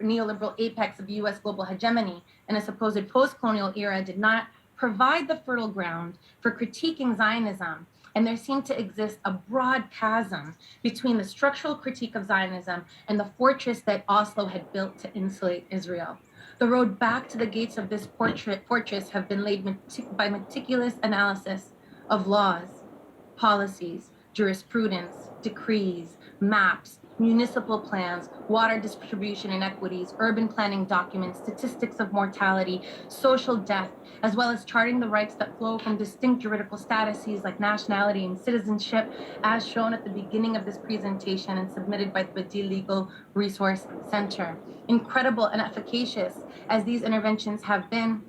neoliberal apex of U.S. global hegemony and a supposed post-colonial era did not provide the fertile ground for critiquing Zionism, and there seemed to exist a broad chasm between the structural critique of Zionism and the fortress that Oslo had built to insulate Israel. The road back to the gates of this fortress have been laid by meticulous analysis of laws, policies, jurisprudence, decrees, maps, municipal plans, water distribution inequities, urban planning documents, statistics of mortality, social death, as well as charting the rights that flow from distinct juridical statuses like nationality and citizenship, as shown at the beginning of this presentation and submitted by the Badil Legal Resource Center. Incredible and efficacious as these interventions have been,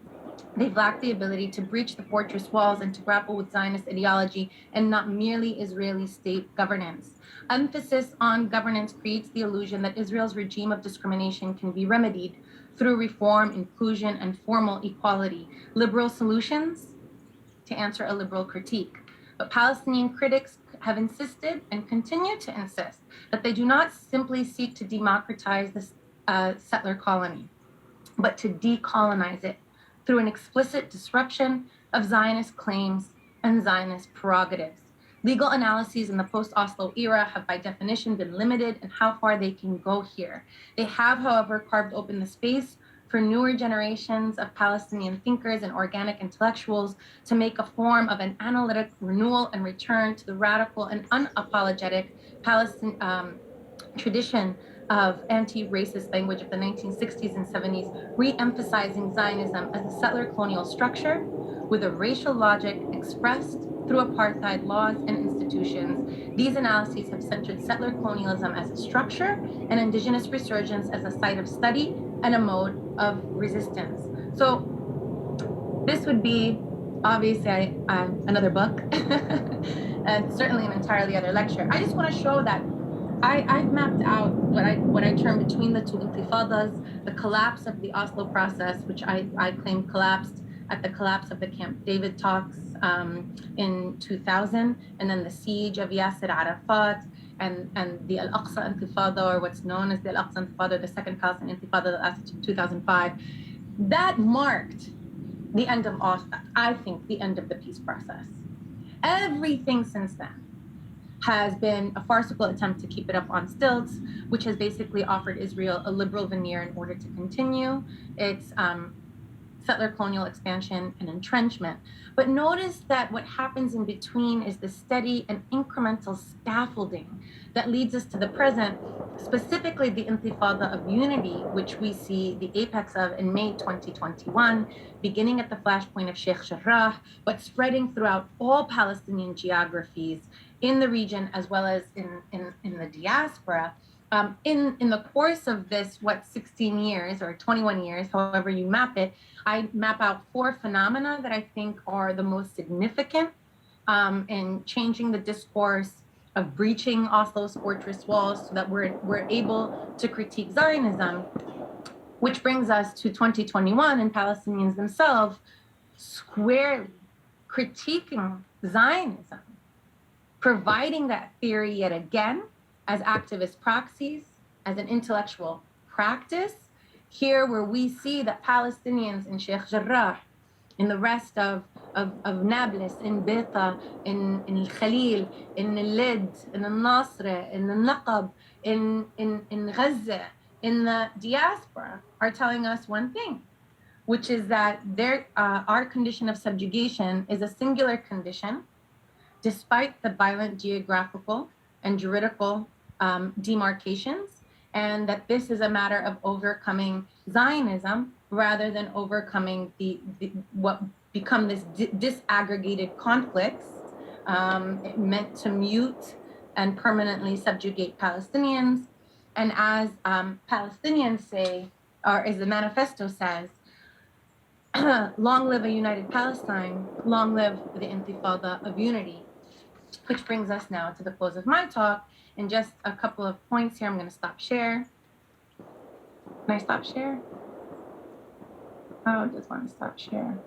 they've lacked the ability to breach the fortress walls and to grapple with Zionist ideology and not merely Israeli state governance. Emphasis on governance creates the illusion that Israel's regime of discrimination can be remedied through reform, inclusion, and formal equality. Liberal solutions to answer a liberal critique. But Palestinian critics have insisted and continue to insist that they do not simply seek to democratize the settler colony, but to decolonize it through an explicit disruption of Zionist claims and Zionist prerogatives. Legal analyses in the post-Oslo era have by definition been limited in how far they can go here. They have, however, carved open the space for newer generations of Palestinian thinkers and organic intellectuals to make a form of an analytic renewal and return to the radical and unapologetic Palestinian tradition of anti-racist language of the 1960s and 70s, re-emphasizing Zionism as a settler colonial structure with a racial logic expressed through apartheid laws and institutions. These analyses have centered settler colonialism as a structure and indigenous resurgence as a site of study and a mode of resistance. So this would be obviously another book and certainly an entirely other lecture. I just want to show that I've mapped out what I term between the two intifadas, the collapse of the Oslo process, which I claim collapsed at the collapse of the Camp David talks in 2000, and then the siege of Yasser Arafat, and the Al-Aqsa Intifada, or what's known as the Al-Aqsa Intifada, the second Palestinian Intifada that lasted in 2005. That marked the end of I think, the end of the peace process. Everything since then has been a farcical attempt to keep it up on stilts, which has basically offered Israel a liberal veneer in order to continue its settler colonial expansion and entrenchment. But notice that what happens in between is the steady and incremental scaffolding that leads us to the present, specifically the Intifada of Unity, which we see the apex of in May 2021, beginning at the flashpoint of Sheikh Jarrah, but spreading throughout all Palestinian geographies in the region as well as in the diaspora. In the course of this, 16 years or 21 years, however you map it, I map out 4 phenomena that I think are the most significant in changing the discourse of breaching Oslo's fortress walls so that we're able to critique Zionism, which brings us to 2021 and Palestinians themselves squarely critiquing Zionism, providing that theory yet again as activist proxies, as an intellectual practice, here where we see that Palestinians in Sheikh Jarrah, in the rest of Nablus, in Beta, in Al-Khalil, in Al-Lid, in Al-Nasr, in Al-Naqab, in Gaza, in the diaspora, are telling us one thing, which is that our condition of subjugation is a singular condition, despite the violent geographical and juridical demarcations, and that this is a matter of overcoming Zionism rather than overcoming what become this disaggregated conflicts meant to mute and permanently subjugate Palestinians. And as Palestinians say, or as the manifesto says, long live a united Palestine, long live the Intifada of Unity. Which brings us now to the close of my talk. And just a couple of points here. I'm going to stop share. Can I stop share? I just want to stop share.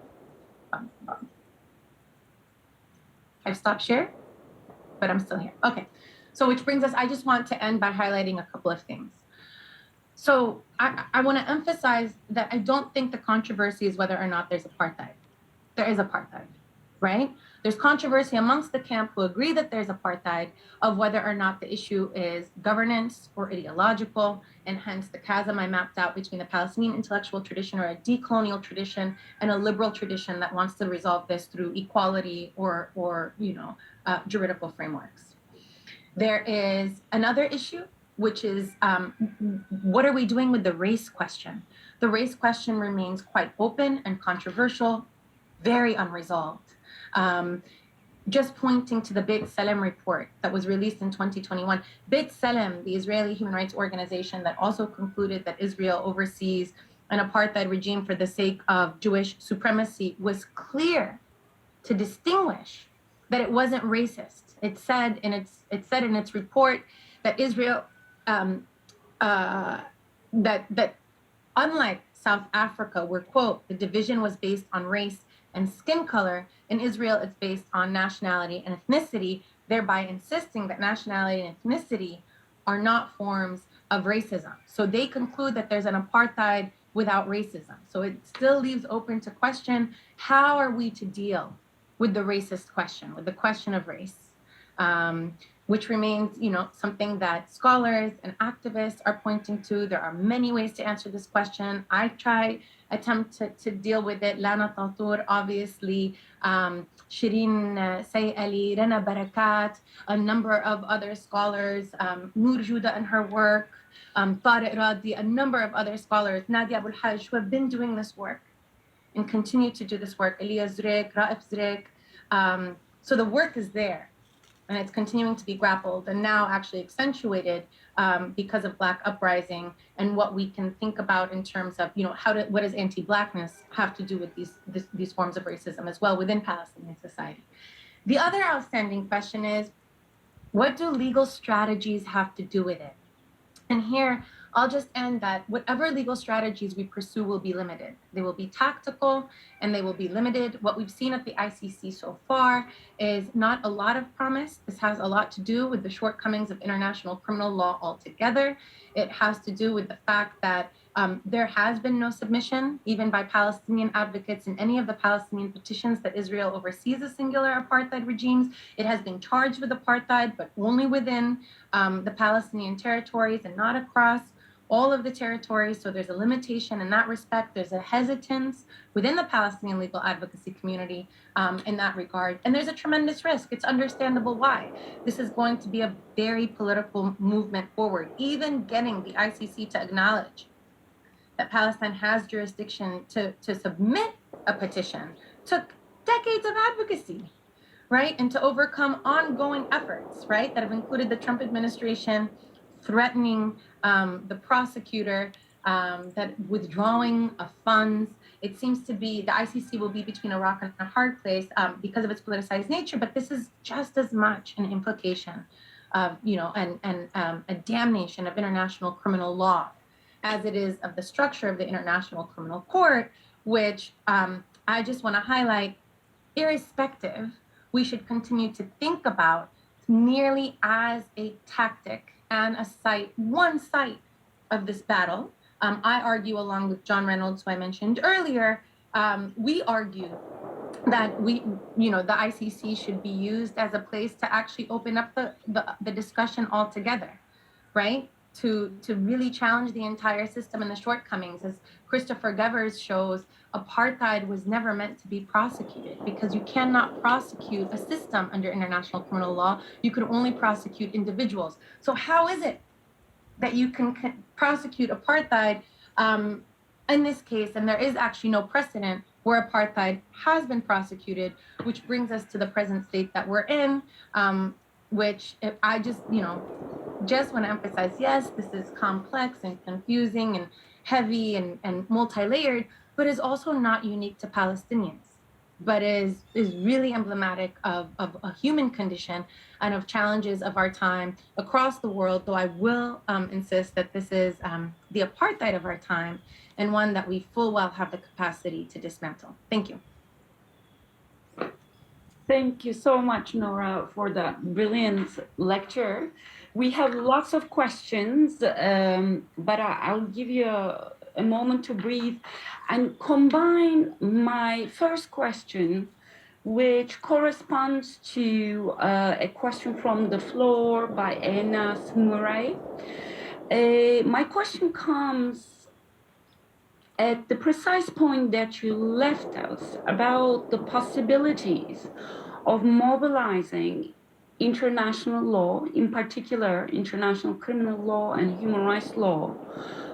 I've stopped share, but I'm still here. Okay. So which brings us, I just want to end by highlighting a couple of things. So I want to emphasize that I don't think the controversy is whether or not there's apartheid. There is apartheid, right? There's controversy amongst the camp who agree that there's apartheid of whether or not the issue is governance or ideological, and hence the chasm I mapped out between the Palestinian intellectual tradition or a decolonial tradition and a liberal tradition that wants to resolve this through equality or juridical frameworks. There is another issue, which is what are we doing with the race question? The race question remains quite open and controversial, very unresolved. Just pointing to the B'Tselem report that was released in 2021. B'Tselem, the Israeli human rights organization that also concluded that Israel oversees an apartheid regime for the sake of Jewish supremacy, was clear to distinguish that it wasn't racist. It said in its report that Israel that unlike South Africa, where quote the division was based on race and skin color, in Israel it's based on nationality and ethnicity, thereby insisting that nationality and ethnicity are not forms of racism. So they conclude that there's an apartheid without racism. So it still leaves open to question, how are we to deal with the racist question, with the question of race, which remains, something that scholars and activists are pointing to. There are many ways to answer this question. I attempt to deal with it. Lana Tautour, obviously, Shireen Say Ali, Rana Barakat, a number of other scholars, Noor Juda and her work, Tariq Radi, a number of other scholars, Nadia Abul Hajj, who have been doing this work and continue to do this work, Elia Zurek, Raif Zurek. So the work is there, and it's continuing to be grappled and now actually accentuated because of Black uprising and what we can think about in terms of, what does anti-Blackness have to do with these forms of racism as well within Palestinian society. The other outstanding question is, what do legal strategies have to do with it? And here, I'll just end that whatever legal strategies we pursue will be limited. They will be tactical and they will be limited. What we've seen at the ICC so far is not a lot of promise. This has a lot to do with the shortcomings of international criminal law altogether. It has to do with the fact that there has been no submission, even by Palestinian advocates, in any of the Palestinian petitions that Israel oversees a singular apartheid regimes. It has been charged with apartheid, but only within the Palestinian territories and not across all of the territories. So there's a limitation in that respect. There's a hesitance within the Palestinian legal advocacy community in that regard. And there's a tremendous risk. It's understandable why. This is going to be a very political movement forward. Even getting the ICC to acknowledge that Palestine has jurisdiction to submit a petition took decades of advocacy, right? And to overcome ongoing efforts, right, that have included the Trump administration threatening the prosecutor, that withdrawing of funds. It seems to be the ICC will be between a rock and a hard place because of its politicized nature, but this is just as much an implication of, a damnation of international criminal law as it is of the structure of the International Criminal Court, which I just want to highlight, irrespective, we should continue to think about merely as a tactic and one site of this battle. I argue, along with John Reynolds, who I mentioned earlier, we argue that the ICC should be used as a place to actually open up the discussion altogether, right? To really challenge the entire system and the shortcomings. As Christopher Gevers shows, apartheid was never meant to be prosecuted because you cannot prosecute a system under international criminal law. You could only prosecute individuals. So how is it that you can prosecute apartheid in this case, and there is actually no precedent where apartheid has been prosecuted, which brings us to the present state that we're in, which I just want to emphasize, yes, this is complex and confusing and heavy and multi-layered, but is also not unique to Palestinians, but is really emblematic of a human condition and of challenges of our time across the world, though I will insist that this is the apartheid of our time and one that we full well have the capacity to dismantle. Thank you. Thank you so much, Nora, for that brilliant lecture. We have lots of questions, but I'll give you a moment to breathe and combine my first question, which corresponds to a question from the floor by Enas Murray. My question comes at the precise point that you left us about the possibilities of mobilizing international law, in particular international criminal law and human rights law,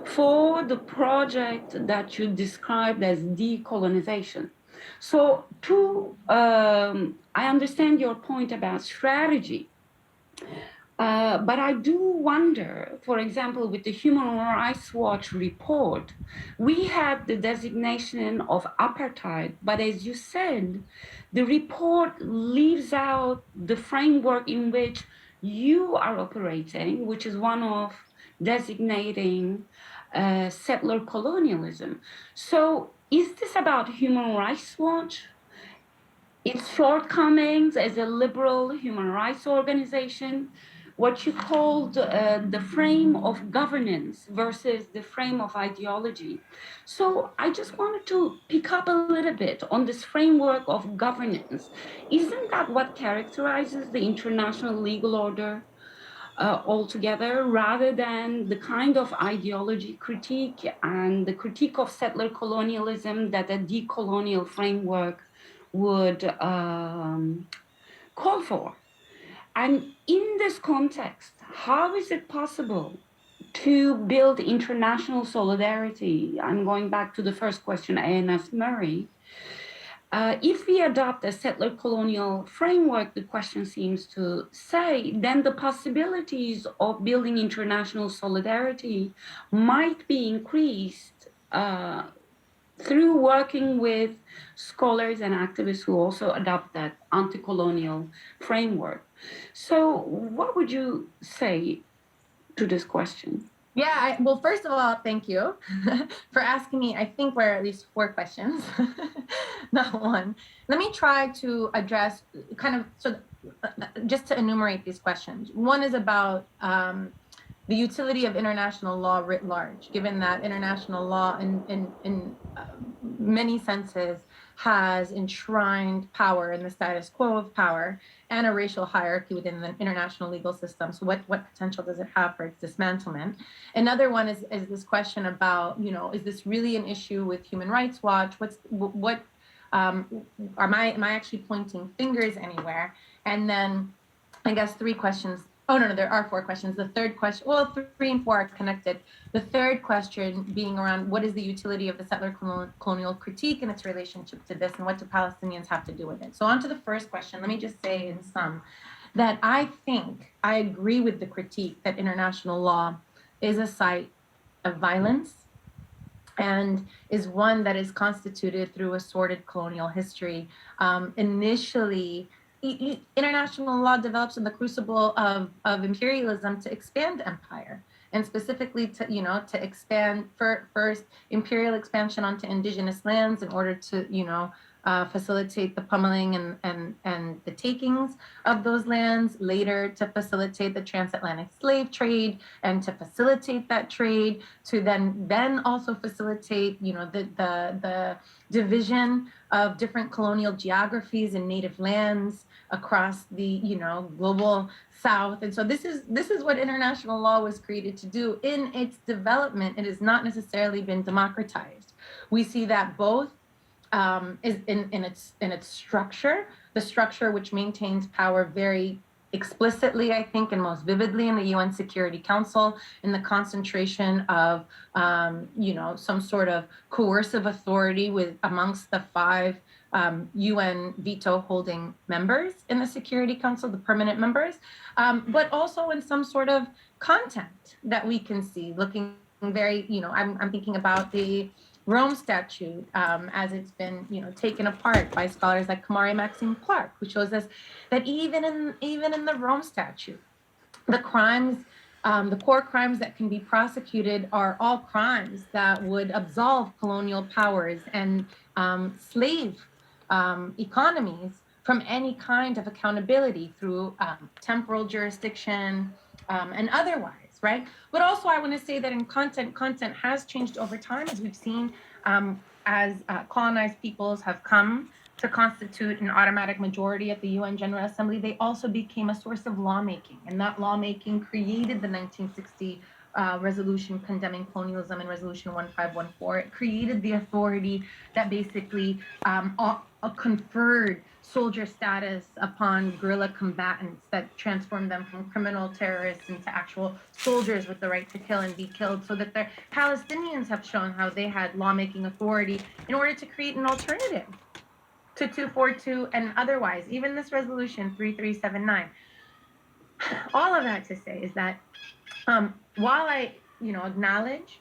for the project that you described as decolonization. So, I understand your point about strategy, but I do wonder, for example, with the Human Rights Watch report, we had the designation of apartheid, but as you said, the report leaves out the framework in which you are operating, which is one of designating settler colonialism. So, is this about Human Rights Watch? Its shortcomings as a liberal human rights organization, what you called the frame of governance versus the frame of ideology. So I just wanted to pick up a little bit on this framework of governance. Isn't that what characterizes the international legal order? Altogether, rather than the kind of ideology critique and the critique of settler colonialism that a decolonial framework would call for. And in this context, how is it possible to build international solidarity? I'm going back to the first question I asked Murray. If we adopt a settler colonial framework, the question seems to say, then the possibilities of building international solidarity might be increased through working with scholars and activists who also adopt that anti colonial framework. So, what would you say to this question? Yeah, well, first of all, thank you for asking me. I think we're at least four questions, not one. Let me try to address kind of just to enumerate these questions. One is about the utility of international law writ large, given that international law, in many senses, has enshrined power in the status quo of power and a racial hierarchy within the international legal system. So what potential does it have for its dismantlement? Another one is this question about, is this really an issue with Human Rights Watch? Am I actually pointing fingers anywhere? And then I guess three questions. Oh, no, there are four questions. The third question, well, three and four are connected. The third question being around what is the utility of the settler colonial critique and its relationship to this, and what do Palestinians have to do with it? So on to the first question, let me just say in sum that I think I agree with the critique that international law is a site of violence and is one that is constituted through a sordid colonial history. Initially, international law develops in the crucible of imperialism to expand empire, and specifically to expand first imperial expansion onto indigenous lands in order to facilitate the pummeling and the takings of those lands, later to facilitate the transatlantic slave trade and to facilitate that trade, to then also facilitate the division of different colonial geographies and native lands across the global south. And so this is what international law was created to do. In its development, it has not necessarily been democratized. We see that both is in its structure, the structure which maintains power very explicitly, I think, and most vividly in the UN Security Council, in the concentration of some sort of coercive authority amongst the five UN veto holding members in the Security Council, the permanent members, but also in some sort of content that we can see, looking very, I'm thinking about the Rome Statute, as it's been, taken apart by scholars like Kamari Maxine Clark, who shows us that even in the Rome Statute, the crimes, the core crimes that can be prosecuted are all crimes that would absolve colonial powers and slave economies from any kind of accountability through temporal jurisdiction, and otherwise, right? But also, I want to say that in content has changed over time, as we've seen, as colonized peoples have come to constitute an automatic majority at the UN General Assembly. They also became a source of lawmaking, and that lawmaking created the 1960 resolution condemning colonialism and resolution 1514. It created the authority that basically conferred soldier status upon guerrilla combatants, that transformed them from criminal terrorists into actual soldiers with the right to kill and be killed, so that the Palestinians have shown how they had lawmaking authority in order to create an alternative to 242 and otherwise, even this resolution 3379. All of that to say is that while I, acknowledge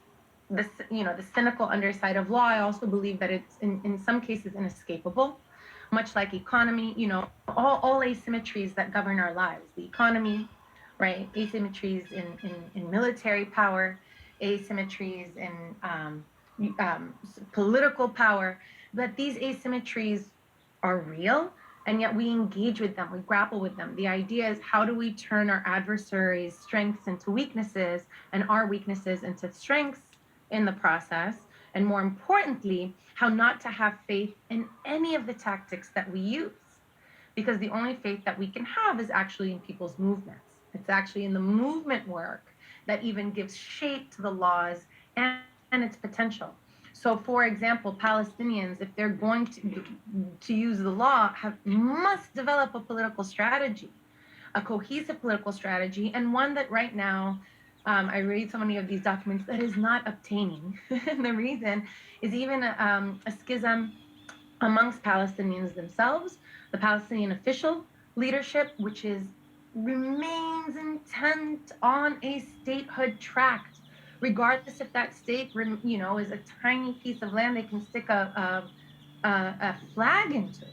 the cynical underside of law, I also believe that it's in some cases inescapable, much like economy, all asymmetries that govern our lives, the economy, right? Asymmetries in military power, asymmetries in political power, but these asymmetries are real, and yet we engage with them, we grapple with them. The idea is, how do we turn our adversaries' strengths into weaknesses and our weaknesses into strengths in the process? And more importantly, how not to have faith in any of the tactics that we use. Because the only faith that we can have is actually in people's movements. It's actually in the movement work that even gives shape to the laws and its potential. So, for example, Palestinians, if they're going to use the law, must develop a political strategy, a cohesive political strategy, and one that right now, I read so many of these documents, that is not obtaining. And the reason is even a schism amongst Palestinians themselves, the Palestinian official leadership, which remains intent on a statehood tract, regardless if that state, is a tiny piece of land they can stick a flag into,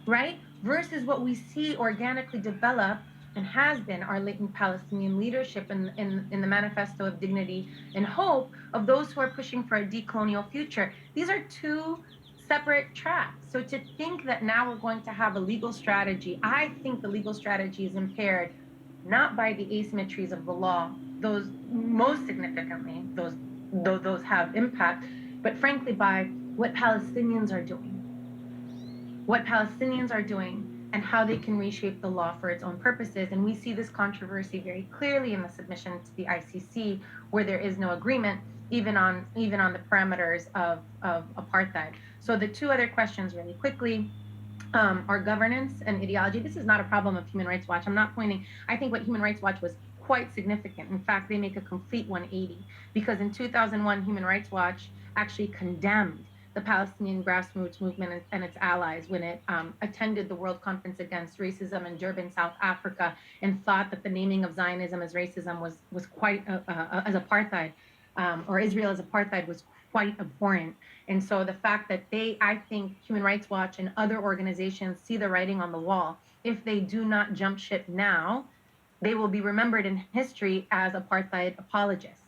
right? Versus what we see organically develop and has been our latent Palestinian leadership in the Manifesto of Dignity and Hope of those who are pushing for a decolonial future. These are two separate tracks. So to think that now we're going to have a legal strategy, I think the legal strategy is impaired not by the asymmetries of the law, those most significantly, those have impact, but frankly by what Palestinians are doing. What Palestinians are doing and how they can reshape the law for its own purposes. And we see this controversy very clearly in the submission to the ICC, where there is no agreement, even on the parameters of apartheid. So the two other questions really quickly are governance and ideology. This is not a problem of Human Rights Watch. I'm not pointing, I think what Human Rights Watch was quite significant. In fact, they make a complete 180, because in 2001, Human Rights Watch actually condemned the Palestinian grassroots movement and its allies when it attended the World Conference Against Racism in Durban, South Africa, and thought that the naming of Zionism as racism was quite, as apartheid, or Israel as apartheid, was quite abhorrent. And so the fact that I think Human Rights Watch and other organizations see the writing on the wall, if they do not jump ship now, they will be remembered in history as apartheid apologists,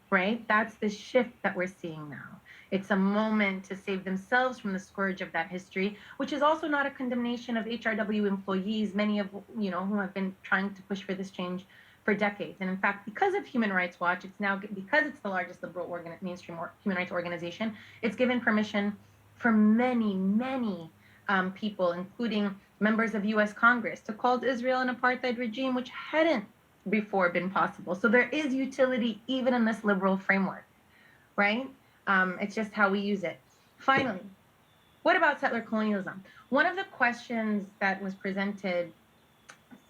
right? That's the shift that we're seeing now. It's a moment to save themselves from the scourge of that history, which is also not a condemnation of HRW employees, many of who have been trying to push for this change for decades. And in fact, because of Human Rights Watch, because it's the largest liberal mainstream human rights organization, it's given permission for many, many people, including members of U.S. Congress, to call Israel an apartheid regime, which hadn't before been possible. So there is utility even in this liberal framework, right? It's just how we use it. Finally, what about settler colonialism? One of the questions that was presented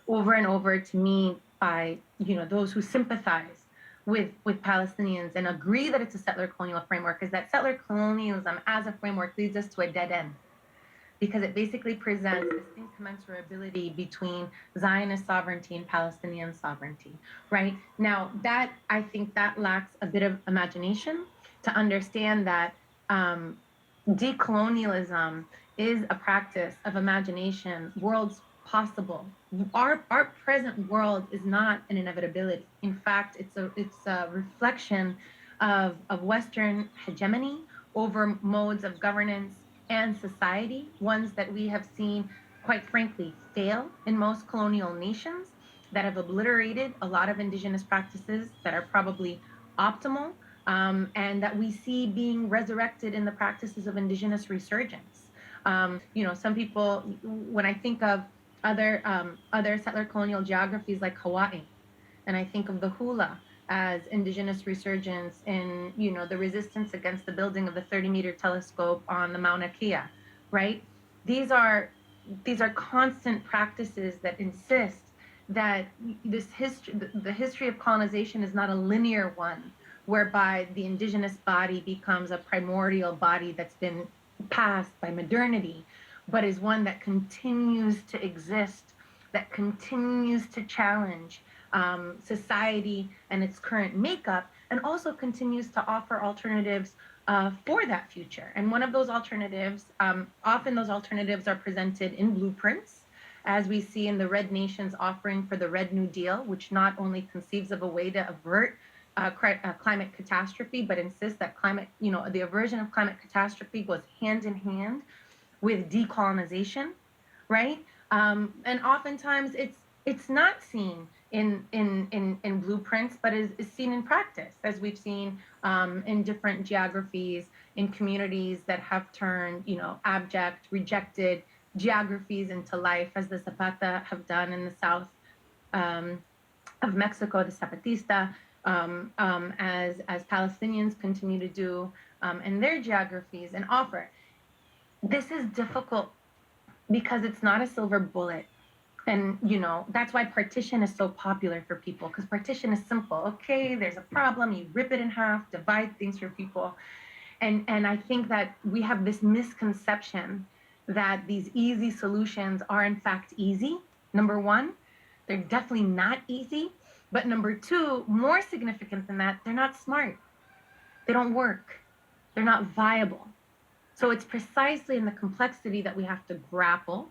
over and over to me by those who sympathize with Palestinians and agree that it's a settler colonial framework is that settler colonialism as a framework leads us to a dead end, because it basically presents this incommensurability between Zionist sovereignty and Palestinian sovereignty, right? Now, that I think that lacks a bit of imagination to understand that decolonialism is a practice of imagination, worlds possible. Our present world is not an inevitability. In fact, it's a reflection of Western hegemony over modes of governance and society, ones that we have seen, quite frankly, fail in most colonial nations, that have obliterated a lot of indigenous practices that are probably optimal, and that we see being resurrected in the practices of indigenous resurgence. Some people, when I think of other settler colonial geographies like Hawaii, and I think of the hula as indigenous resurgence in, the resistance against the building of the 30-meter telescope on the Mauna Kea, right? These are these are constant practices that insist that this history, the history of colonization, is not a linear one, whereby the indigenous body becomes a primordial body that's been passed by modernity, but is one that continues to exist, that continues to challenge society and its current makeup, and also continues to offer alternatives for that future. And one of those alternatives, often those alternatives are presented in blueprints, as we see in the Red Nations offering for the Red New Deal, which not only conceives of a way to avert climate catastrophe, but insists that the aversion of climate catastrophe goes hand in hand with decolonization, right? And oftentimes it's not seen in blueprints, but is seen in practice, as we've seen in different geographies, in communities that have turned, abject, rejected geographies into life, as the Zapata have done in the south um, of Mexico, the Zapatista, as Palestinians continue to do in their geographies and offer. This is difficult because it's not a silver bullet. And that's why partition is so popular for people, because partition is simple. Okay, there's a problem, you rip it in half, divide things for people. And I think that we have this misconception that these easy solutions are in fact easy. Number one, they're definitely not easy. But number two, more significant than that, they're not smart. They don't work. They're not viable. So it's precisely in the complexity that we have to grapple,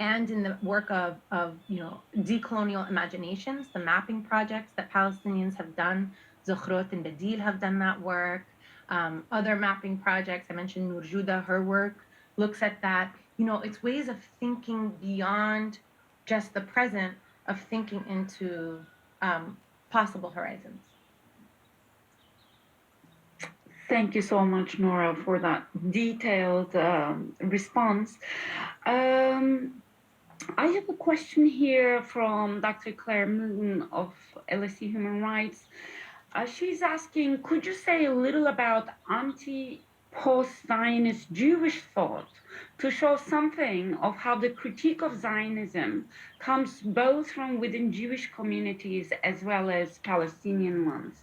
and in the work of decolonial imaginations, the mapping projects that Palestinians have done. Zukhrut and Badil have done that work. Other mapping projects, I mentioned Noor Juda, her work looks at that. It's ways of thinking beyond just the present, of thinking into possible horizons. Thank you so much, Nora, for that detailed response. I have a question here from Dr. Claire Moon of LSE Human Rights. She's asking, could you say a little about anti-post-Zionist Jewish thought to show something of how the critique of Zionism comes both from within Jewish communities as well as Palestinian ones?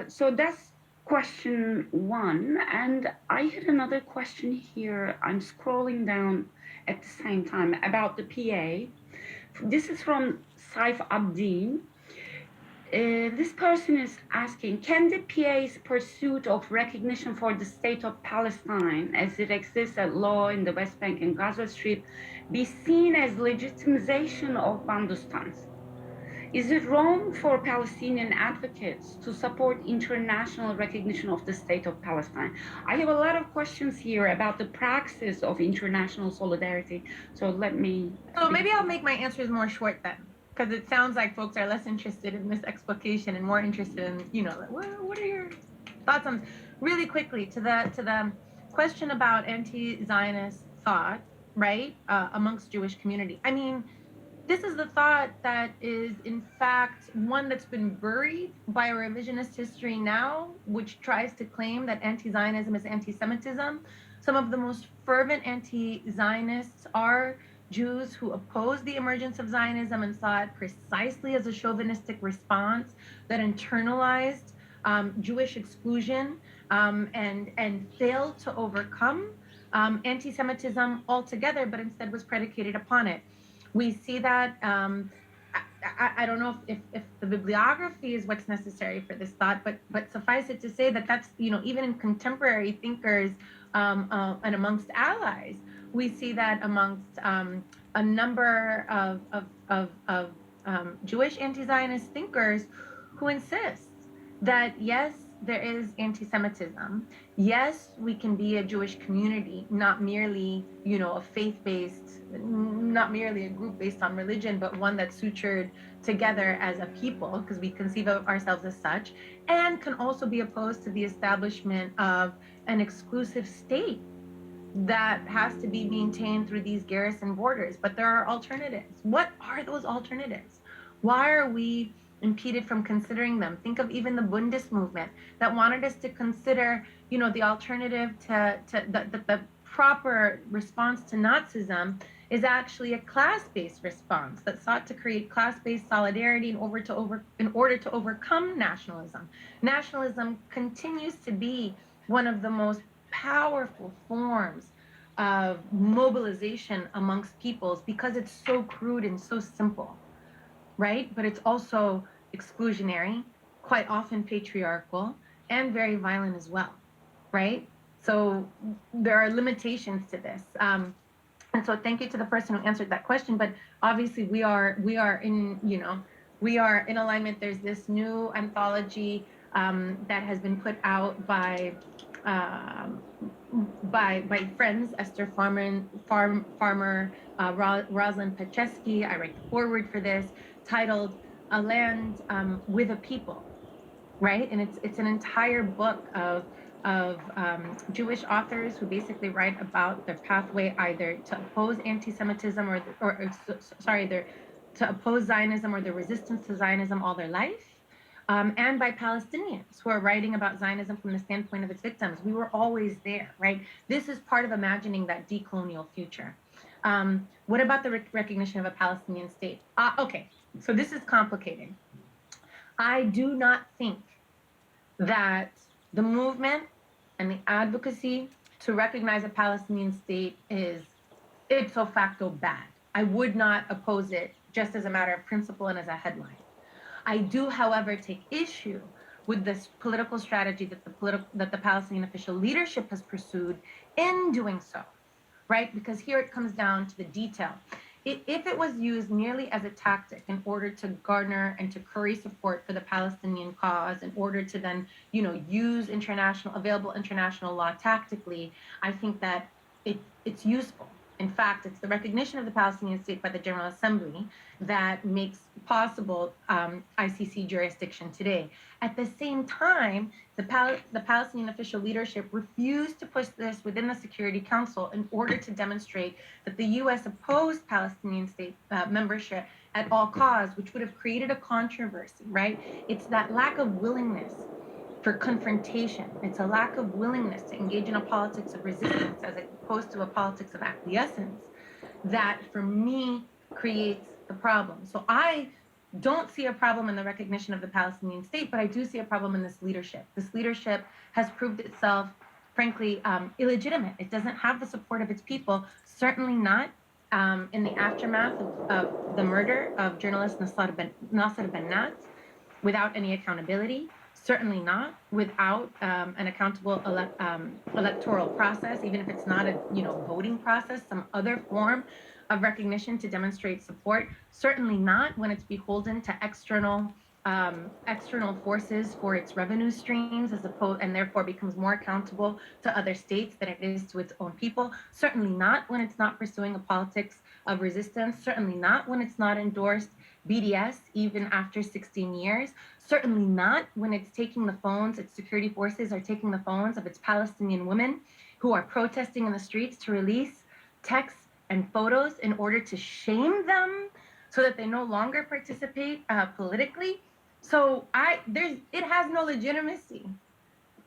So that's question one. And I had another question here. I'm scrolling down at the same time about the PA. This is from Saif Abdin. This person is asking, can the PA's pursuit of recognition for the state of Palestine as it exists at law in the West Bank and Gaza Strip be seen as legitimization of Bandustans? Is it wrong for Palestinian advocates to support international recognition of the state of Palestine? I have a lot of questions here about the praxis of international solidarity. So maybe I'll make my answers more short then, because it sounds like folks are less interested in this explication and more interested in, what are your thoughts on, really quickly, to the question about anti-Zionist thought, right, amongst Jewish community. I mean, this is the thought that is, in fact, one that's been buried by a revisionist history now, which tries to claim that anti-Zionism is anti-Semitism. Some of the most fervent anti-Zionists are Jews who opposed the emergence of Zionism and saw it precisely as a chauvinistic response that internalized Jewish exclusion and failed to overcome anti-Semitism altogether, but instead was predicated upon it. We see that, I don't know if the bibliography is what's necessary for this thought, but suffice it to say that that's, even in contemporary thinkers and amongst allies, we see that amongst a number of Jewish anti-Zionist thinkers who insist that, yes, anti-Semitism. Yes, we can be a Jewish community, not merely, a faith-based, not merely a group based on religion, but one that's sutured together as a people, because we conceive of ourselves as such, and can also be opposed to the establishment of an exclusive state that has to be maintained through these garrison borders. But there are alternatives. What are those alternatives? Why are we impeded from considering them? Think of even the Bundist movement that wanted us to consider, the alternative to the proper response to Nazism is actually a class-based response that sought to create class-based solidarity in order to overcome nationalism. Nationalism continues to be one of the most powerful forms of mobilization amongst peoples because it's so crude and so simple, right? But it's also exclusionary, quite often patriarchal, and very violent as well, right? So there are limitations to this. And so thank you to the person who answered that question. But obviously we are in, we are in alignment. There's this new anthology that has been put out by friends, Esther Farmer, Rosalind Paczewski. I write the foreword for this, titled "A Land with a People," right? And it's an entire book of Jewish authors who basically write about their pathway either to oppose anti-Semitism to oppose Zionism or their resistance to Zionism all their life. And by Palestinians who are writing about Zionism from the standpoint of its victims. We were always there, right? This is part of imagining that decolonial future. What about the recognition of a Palestinian state? Okay, so this is complicated. I do not think that the movement and the advocacy to recognize a Palestinian state is ipso facto bad. I would not oppose it just as a matter of principle and as a headline. I do, however, take issue with this political strategy that the Palestinian official leadership has pursued in doing so, right? Because here it comes down to the detail. If it was used merely as a tactic in order to garner and to curry support for the Palestinian cause, in order to then, use available international law tactically, I think that it's useful. In fact, it's the recognition of the Palestinian state by the General Assembly that makes possible ICC jurisdiction today. At the same time, the Palestinian official leadership refused to push this within the Security Council in order to demonstrate that the U.S. opposed Palestinian state membership at all costs, which would have created a controversy, right? It's that lack of willingness for confrontation. It's a lack of willingness to engage in a politics of resistance as opposed to a politics of acquiescence that, for me, creates the problem. So I don't see a problem in the recognition of the Palestinian state, but I do see a problem in this leadership. This leadership has proved itself, frankly, illegitimate. It doesn't have the support of its people, certainly not in the aftermath of the murder of journalist Nasser Banat, without any accountability. Certainly not without an accountable electoral process, even if it's not a voting process, some other form of recognition to demonstrate support. Certainly not when it's beholden to external forces for its revenue streams, and therefore becomes more accountable to other states than it is to its own people. Certainly not when it's not pursuing a politics of resistance. Certainly not when it's not endorsed BDS even after 16 years. Certainly not when it's taking the phones, its security forces are taking the phones of its Palestinian women who are protesting in the streets to release texts and photos in order to shame them so that they no longer participate politically. So it has no legitimacy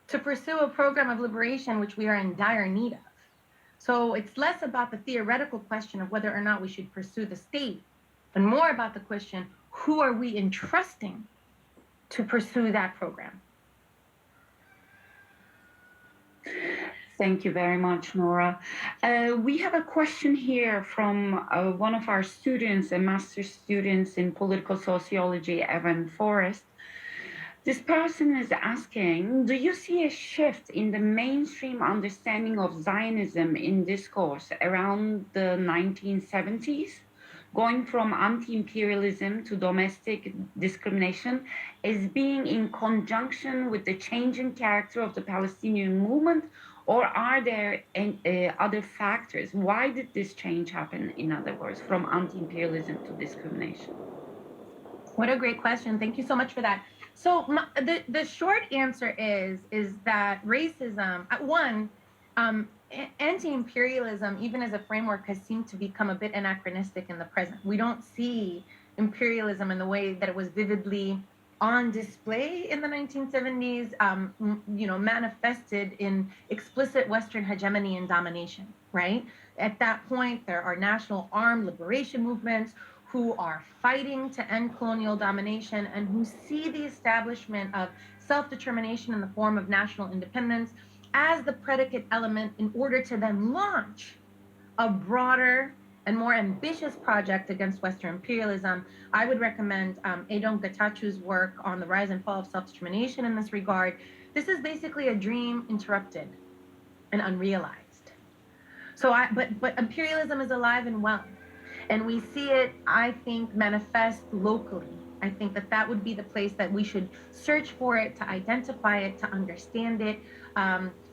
to pursue a program of liberation which we are in dire need of. So it's less about the theoretical question of whether or not we should pursue the state, and more about the question, who are we entrusting to pursue that program? Thank you very much, Nora. We have a question here from one of our students, a master's student in political sociology, Evan Forrest. This person is asking, do you see a shift in the mainstream understanding of Zionism in discourse around the 1970s? going from anti-imperialism to domestic discrimination as being in conjunction with the changing character of the Palestinian movement, or are there other factors? Why did this change happen, in other words, from anti-imperialism to discrimination? What a great question. Thank you so much for that. So the short answer is that racism, one, anti-imperialism, even as a framework, has seemed to become a bit anachronistic in the present. We don't see imperialism in the way that it was vividly on display in the 1970s, manifested in explicit Western hegemony and domination, right? At that point, there are national armed liberation movements who are fighting to end colonial domination and who see the establishment of self-determination in the form of national independence as the predicate element in order to then launch a broader and more ambitious project against Western imperialism. I would recommend Edom Getachu's work on the rise and fall of self-determination in this regard. This is basically a dream interrupted and unrealized. But imperialism is alive and well. And we see it, I think, manifest locally. I think that would be the place that we should search for it, to identify it, to understand it.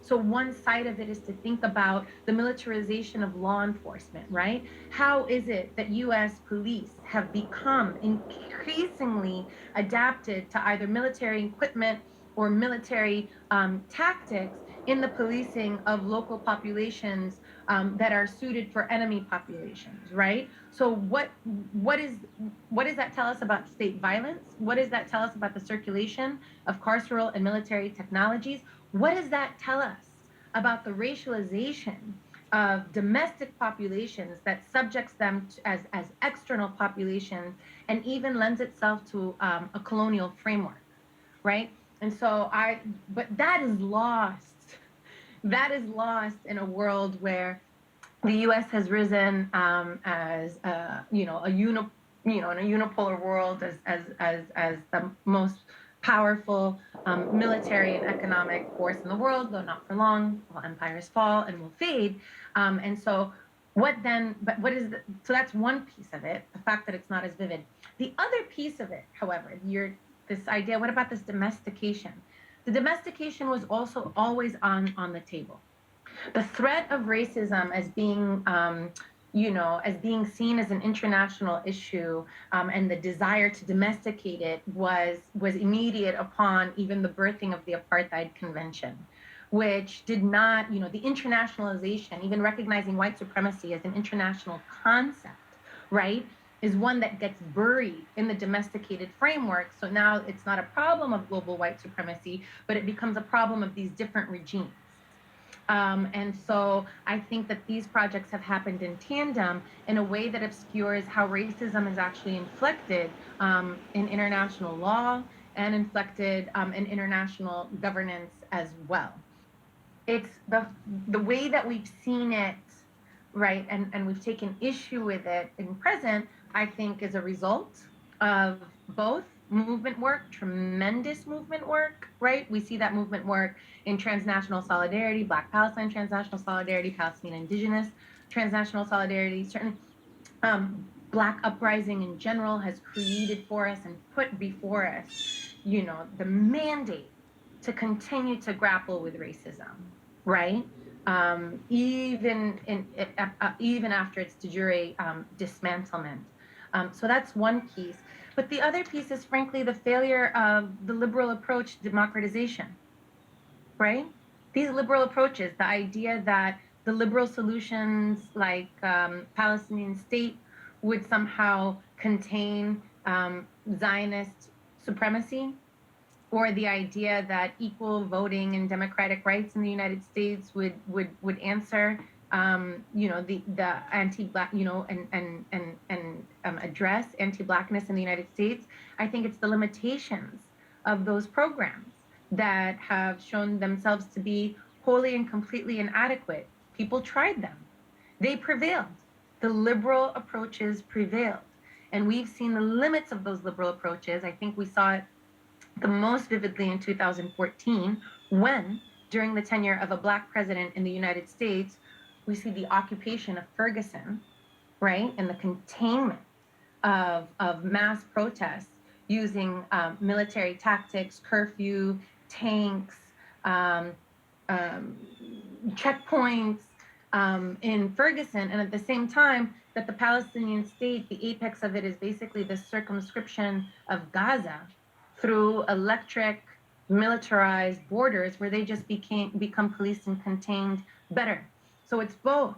So one side of it is to think about the militarization of law enforcement, right? How is it that U.S. police have become increasingly adapted to either military equipment or military tactics in the policing of local populations that are suited for enemy populations, right? So what does that tell us about state violence? What does that tell us about the circulation of carceral and military technologies? What does that tell us about the racialization of domestic populations that subjects them as external populations and even lends itself to a colonial framework, right? And so but that is lost. That is lost in a world where the U.S. has risen as in a unipolar world as the most powerful military and economic force in the world, though not for long. Well, empires fall and will fade, and so what then? But what is so that's one piece of it. The fact that it's not as vivid. The other piece of it, however, this idea. What about this domestication? The domestication was also always on the table. The threat of racism as being as being seen as an international issue, and the desire to domesticate it was immediate upon even the birthing of the Apartheid Convention, which did not, the internationalization, even recognizing white supremacy as an international concept, right, is one that gets buried in the domesticated framework. So now it's not a problem of global white supremacy, but it becomes a problem of these different regimes. And so I think that these projects have happened in tandem in a way that obscures how racism is actually inflected in international law and inflected in international governance as well. It's the way that we've seen it, right, and we've taken issue with it in present, I think, is a result of both movement work, tremendous movement work, right? We see that movement work in transnational solidarity, Black Palestine transnational solidarity, Palestinian indigenous transnational solidarity. Certain Black uprising in general has created for us and put before us, the mandate to continue to grapple with racism, right? Even after its de jure dismantlement. So that's one piece. But the other piece is, frankly, the failure of the liberal approach to democratization, right? These liberal approaches, the idea that the liberal solutions like Palestinian state would somehow contain Zionist supremacy, or the idea that equal voting and democratic rights in the United States would answer the anti-Black, and address anti-Blackness in the United States. I think it's the limitations of those programs that have shown themselves to be wholly and completely inadequate. People tried them. They prevailed. The liberal approaches prevailed. And we've seen the limits of those liberal approaches. I think we saw it the most vividly in 2014, when, during the tenure of a Black president in the United States, we see the occupation of Ferguson, right, and the containment of mass protests using military tactics, curfew, tanks, um, um, checkpoints in Ferguson, and at the same time that the Palestinian state, the apex of it is basically the circumscription of Gaza through electric, militarized borders where they just become policed and contained better. So it's both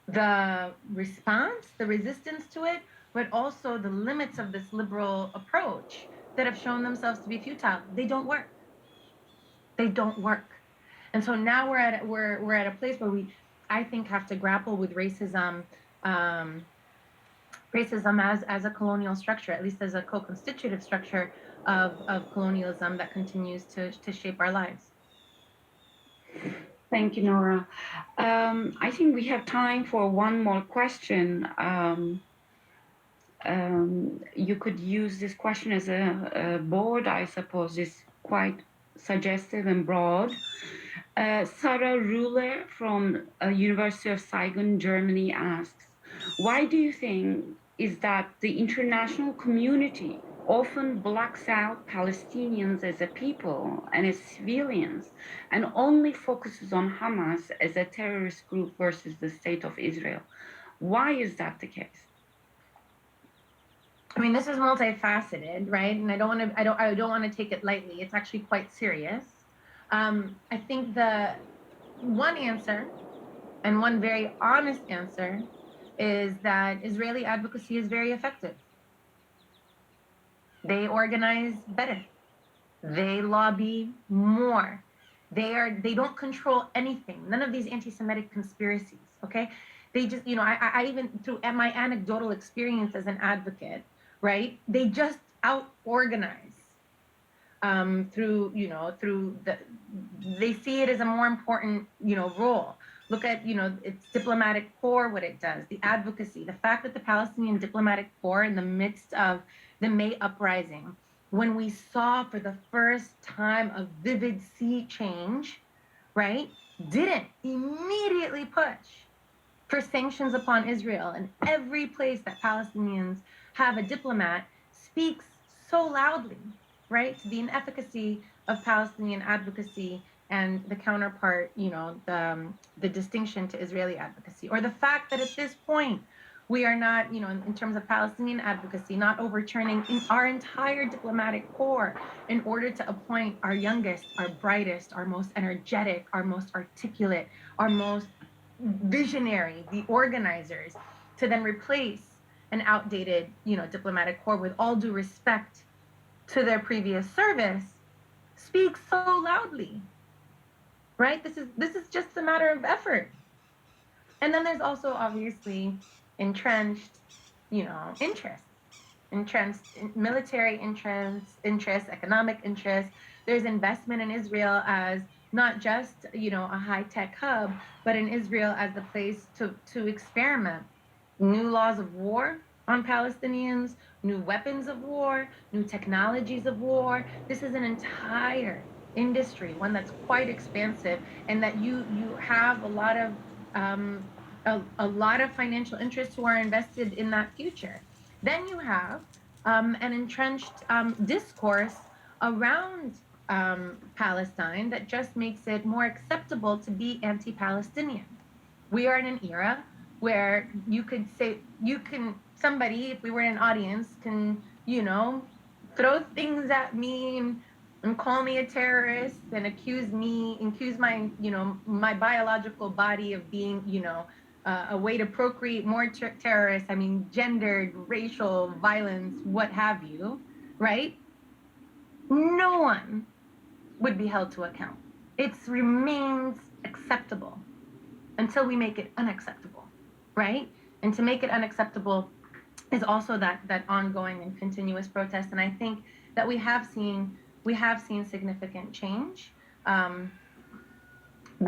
the response, the resistance to it, but also the limits of this liberal approach that have shown themselves to be futile. They don't work. They don't work. And so now we're at a place where we, I think, have to grapple with racism, um, racism as a colonial structure, at least as a co-constitutive structure of colonialism that continues to shape our lives. Thank you, Nora. I think we have time for one more question. You could use this question as a board, I suppose. It's quite suggestive and broad. Sarah Ruler from University of Saigon, Germany asks, why do you think is that the international community often blacks out Palestinians as a people and as civilians and only focuses on Hamas as a terrorist group versus the state of Israel? Why is that the case? I mean, this is multifaceted, right? And I don't want to take it lightly. It's actually quite serious. I think the one answer, and one very honest answer, is that Israeli advocacy is very effective. They organize better. They lobby more. They don't control anything. None of these anti-Semitic conspiracies. Okay, they just, I even through my anecdotal experience as an advocate, right? They just out organize through they see it as a more important role. Look at its diplomatic corps, what it does, the advocacy, the fact that the Palestinian diplomatic corps in the midst of the May uprising, when we saw for the first time a vivid sea change, right, didn't immediately push for sanctions upon Israel. And every place that Palestinians have a diplomat speaks so loudly, right, to the inefficacy of Palestinian advocacy and the counterpart, the distinction to Israeli advocacy, or the fact that at this point we are not, in terms of Palestinian advocacy, not overturning our entire diplomatic corps in order to appoint our youngest, our brightest, our most energetic, our most articulate, our most visionary, the organizers, to then replace an outdated, diplomatic corps, with all due respect to their previous service, speaks so loudly, right? This is just a matter of effort. And then there's also obviously entrenched, interests, entrenched military interests, economic interests. There's investment in Israel as not just a high-tech hub, but in Israel as the place to experiment new laws of war on Palestinians, new weapons of war, new technologies of war. This is an entire industry, one that's quite expansive, and that you have a lot of financial interests who are invested in that future. Then you have an entrenched discourse around Palestine that just makes it more acceptable to be anti-Palestinian. We are in an era where somebody, if we were in an audience, can, throw things at me and call me a terrorist and accuse my, my biological body of being, a way to procreate more terrorists. I mean, gendered, racial violence, what have you, right? No one would be held to account. It remains acceptable until we make it unacceptable, right? And to make it unacceptable is also that ongoing and continuous protest. And I think that we have seen significant change.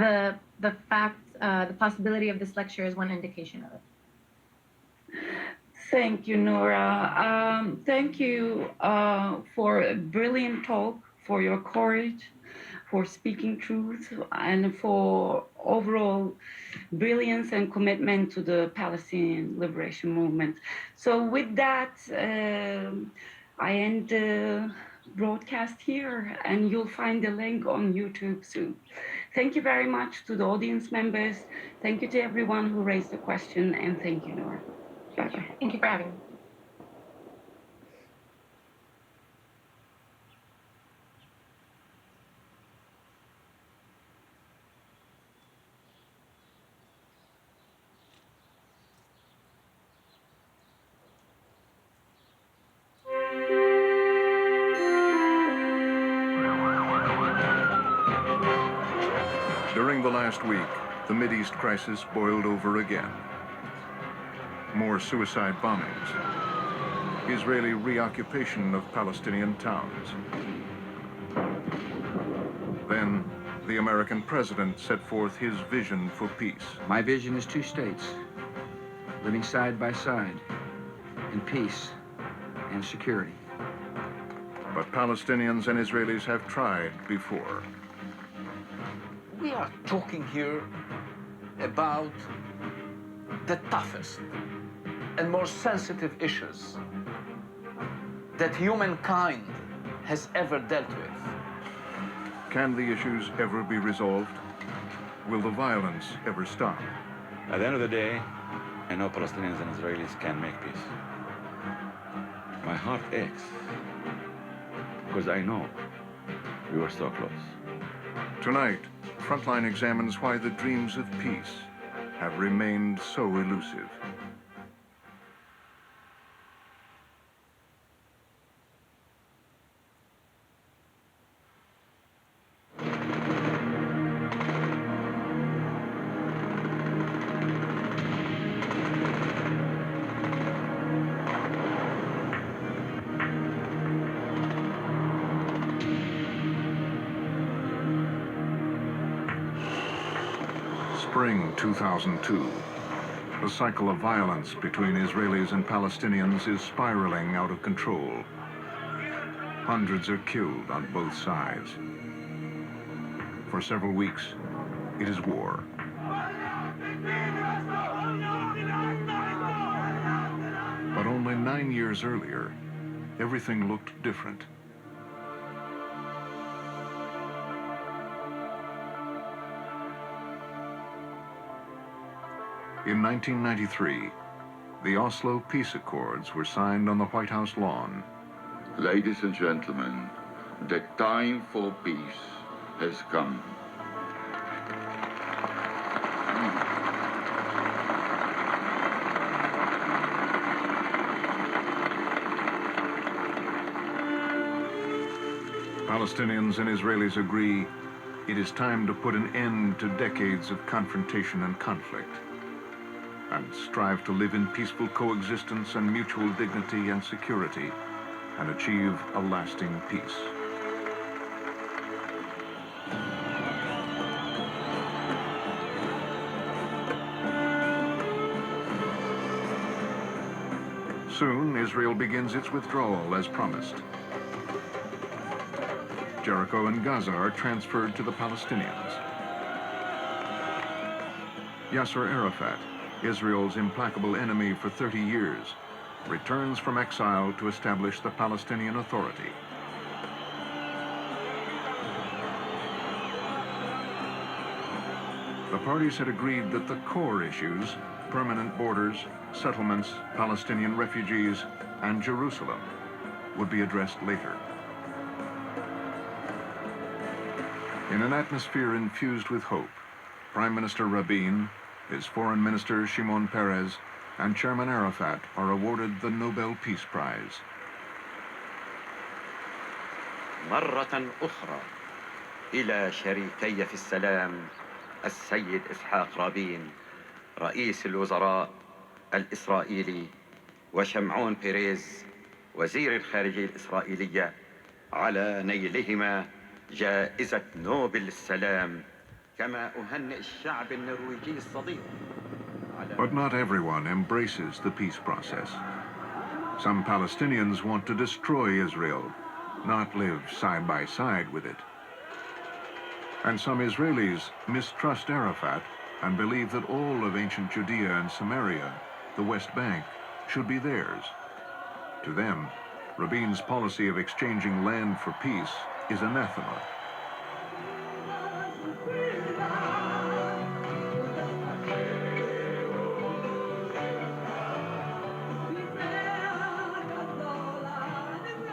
The possibility of this lecture is one indication of it. Thank you, Nora. Thank you for a brilliant talk, for your courage, for speaking truth, and for overall brilliance and commitment to the Palestinian liberation movement. So with that, I end the broadcast here, and you'll find the link on YouTube soon. Thank you very much to the audience members. Thank you to everyone who raised a question, and thank you, Nora. Bye-bye. Thank you for having me. During the last week, the Mideast crisis boiled over again. More suicide bombings. Israeli reoccupation of Palestinian towns. Then, the American president set forth his vision for peace. My vision is two states, living side by side, in peace and security. But Palestinians and Israelis have tried before. We are talking here about the toughest and more sensitive issues that humankind has ever dealt with. Can the issues ever be resolved? Will the violence ever stop? At the end of the day, I know Palestinians and Israelis can make peace. My heart aches because I know we were so close. Tonight, Frontline examines why the dreams of peace have remained so elusive. Spring 2002. The cycle of violence between Israelis and Palestinians is spiraling out of control. Hundreds are killed on both sides. For several weeks, it is war. But only 9 years earlier, everything looked different. In 1993, the Oslo Peace Accords were signed on the White House lawn. Ladies and gentlemen, the time for peace has come. Palestinians and Israelis agree it is time to put an end to decades of confrontation and conflict, and strive to live in peaceful coexistence and mutual dignity and security, and achieve a lasting peace. Soon, Israel begins its withdrawal as promised. Jericho and Gaza are transferred to the Palestinians. Yasser Arafat, Israel's implacable enemy for 30 years, returns from exile to establish the Palestinian Authority. The parties had agreed that the core issues, permanent borders, settlements, Palestinian refugees, and Jerusalem, would be addressed later. In an atmosphere infused with hope, Prime Minister Rabin, his Foreign Minister Shimon Peres, and Chairman Arafat are awarded the Nobel Peace Prize. مرة أخرى إلى شريكي في السلام السيد إسحاق رابين رئيس الوزراء الإسرائيلي وشمعون بيريز وزير الخارجية الإسرائيلية على نيلهما جائزة نوبل للسلام كما أهنئ الشعب النرويجي الصديق. But not everyone embraces the peace process. Some Palestinians want to destroy Israel, not live side by side with it. And some Israelis mistrust Arafat and believe that all of ancient Judea and Samaria, the West Bank, should be theirs. To them, Rabin's policy of exchanging land for peace is anathema.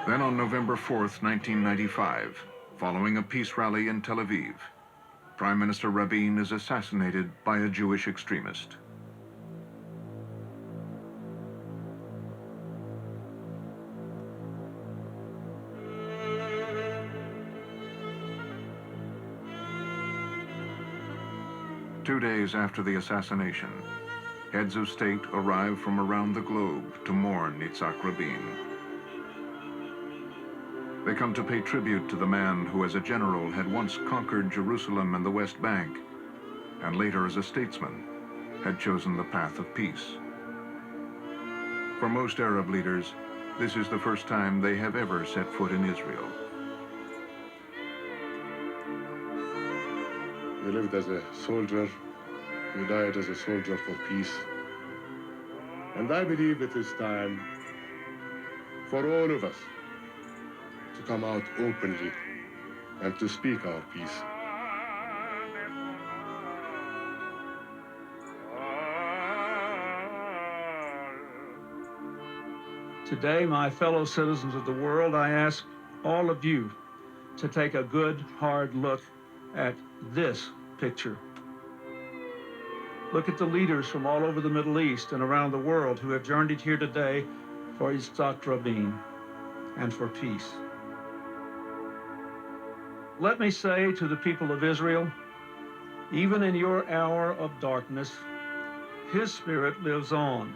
Then on November 4th, 1995, following a peace rally in Tel Aviv, Prime Minister Rabin is assassinated by a Jewish extremist. Two days after the assassination, heads of state arrive from around the globe to mourn Yitzhak Rabin. They come to pay tribute to the man who as a general had once conquered Jerusalem and the West Bank, and later as a statesman had chosen the path of peace. For most Arab leaders, this is the first time they have ever set foot in Israel. You lived as a soldier, you died as a soldier for peace. And I believe it is time for all of us to come out openly and to speak our piece. Today, my fellow citizens of the world, I ask all of you to take a good, hard look at this picture. Look at the leaders from all over the Middle East and around the world who have journeyed here today for Yitzhak Rabin and for peace. Let me say to the people of Israel, even in your hour of darkness, his spirit lives on.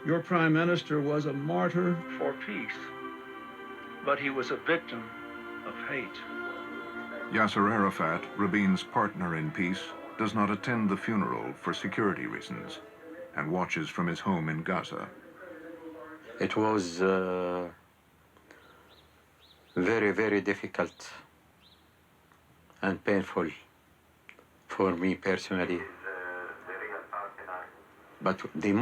Your prime minister was a martyr for peace, but he was a victim of hate. Yasser Arafat, Rabin's partner in peace, does not attend the funeral for security reasons and watches from his home in Gaza. It was very, very difficult and painful for me personally. But the